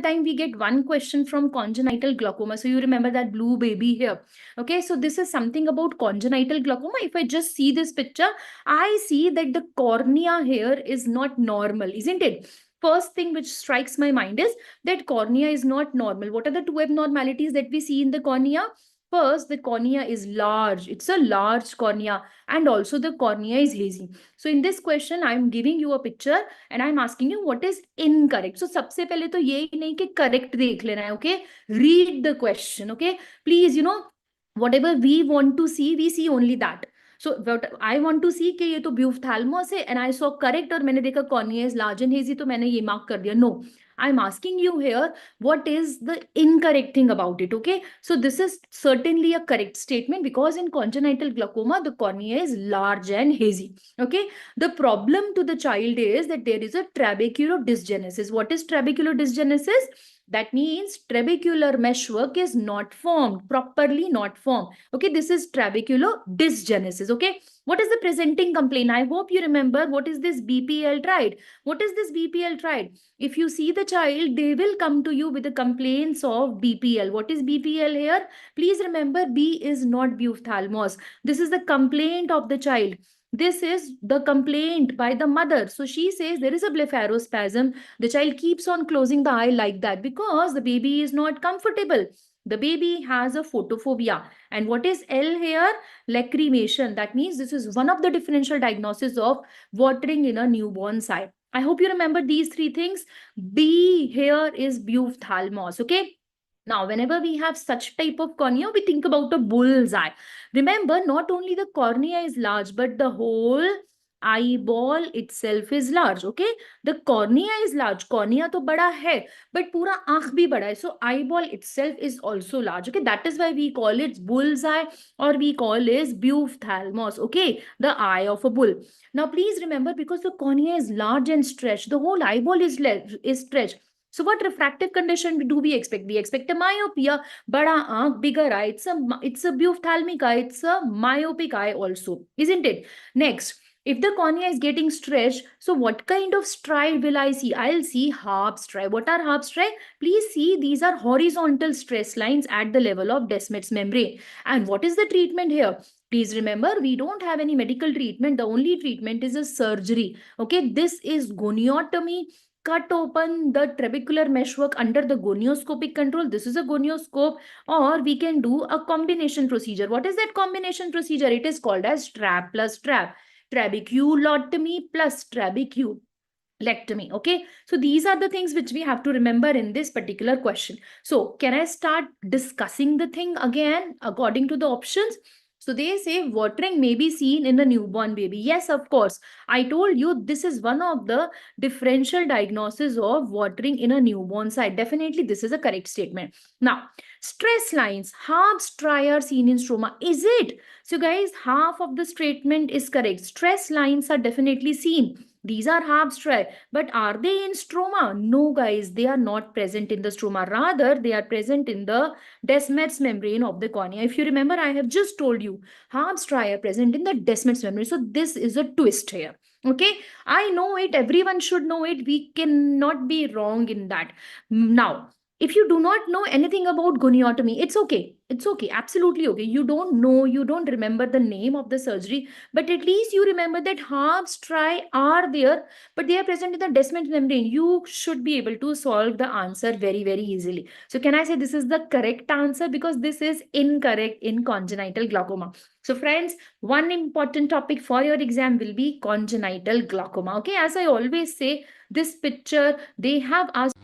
the time we get one question from congenital glaucoma. So you remember that blue baby here. Okay, so this is something about congenital glaucoma. If I just see this picture, I see that the cornea here is not normal, isn't it? First thing which strikes my mind is that cornea is not normal. What are the two abnormalities that we see in the cornea? First, the cornea is large. It's a large cornea, and also the cornea is hazy. So in this question, I'm giving you a picture and I'm asking you what is incorrect. So सबसे पहले तो ये नहीं कि correct देख लेना है, okay? Read the question, okay? Please, whatever we want to see, we see only that. So what I want to see कि ये तो ब्यूफ्थैल्मस है, and I saw correct और मैंने देखा cornea is large and hazy, तो मैंने ये mark कर दिया. No, I'm asking you here what is the incorrect thing about it. Okay, so this is certainly a correct statement because in congenital glaucoma the cornea is large and hazy. Okay, the problem to the child is that there is a trabecular dysgenesis. What is trabecular dysgenesis? That means trabecular meshwork is not formed, properly not formed. Okay, this is trabecular dysgenesis. Okay, what is the presenting complaint? I hope you remember what is this BPL triad. What is this BPL triad? If you see the child, they will come to you with the complaints of BPL. What is BPL here? Please remember, B is not buphthalmos. This is the complaint of the child. This is the complaint by the mother. So she says there is a blepharospasm. The child keeps on closing the eye like that because the baby is not comfortable. The baby has a photophobia. And what is L here? Lacrimation. That means this is one of the differential diagnoses of watering in a newborn's eye. I hope you remember these three things. B here is buphthalmos. Okay. Now, whenever we have such type of cornea, we think about a bull's eye. Remember, not only the cornea is large, but the whole eyeball itself is large. Okay, the cornea is large. Cornea तो बड़ा है, but पूरा आँख भी बड़ा है. So eyeball itself is also large. Okay, that is why we call it bull's eye, or we call it buphthalmos. Okay, the eye of a bull. Now, please remember, because the cornea is large and stretched, the whole eyeball is stretched. So what refractive condition do we expect? We expect a myopia, bada aankh, bigger eye. It's a buphthalmic eye. It's a myopic eye also, isn't it? Next, if the cornea is getting stretched, so what kind of stride will I see? I'll see harp stride. What are harp stride? Please see, these are horizontal stress lines at the level of Descemet's membrane. And what is the treatment here? Please remember, we don't have any medical treatment. The only treatment is a surgery. Okay, this is goniotomy. Cut open the trabecular meshwork under the gonioscopic control. This is a gonioscope, or we can do a combination procedure. What is that combination procedure? It is called as trap plus trap. Trabeculotomy plus trabeculectomy. Okay, so these are the things which we have to remember in this particular question. So can I start discussing the thing again according to the options? So they say watering may be seen in a newborn baby. Yes, of course. I told you this is one of the differential diagnosis of watering in a newborn eye. Definitely this is a correct statement. Now, stress lines, half striae seen in stroma. Is it? So guys, half of the statement is correct. Stress lines are definitely seen. These are half striae, but are they in stroma? No, guys, they are not present in the stroma. Rather, they are present in the Descemet's membrane of the cornea. If you remember, I have just told you half striae are present in the Descemet's membrane. So this is a twist here. Okay, I know it. Everyone should know it. We cannot be wrong in that. Now, if you do not know anything about goniotomy, it's okay. It's okay. Absolutely okay. You don't know, you don't remember the name of the surgery, but at least you remember that half striae are there, but they are present in the Descemet's membrane. You should be able to solve the answer very, very easily. So can I say this is the correct answer? Because this is incorrect in congenital glaucoma. So friends, one important topic for your exam will be congenital glaucoma. Okay, as I always say, this picture, they have asked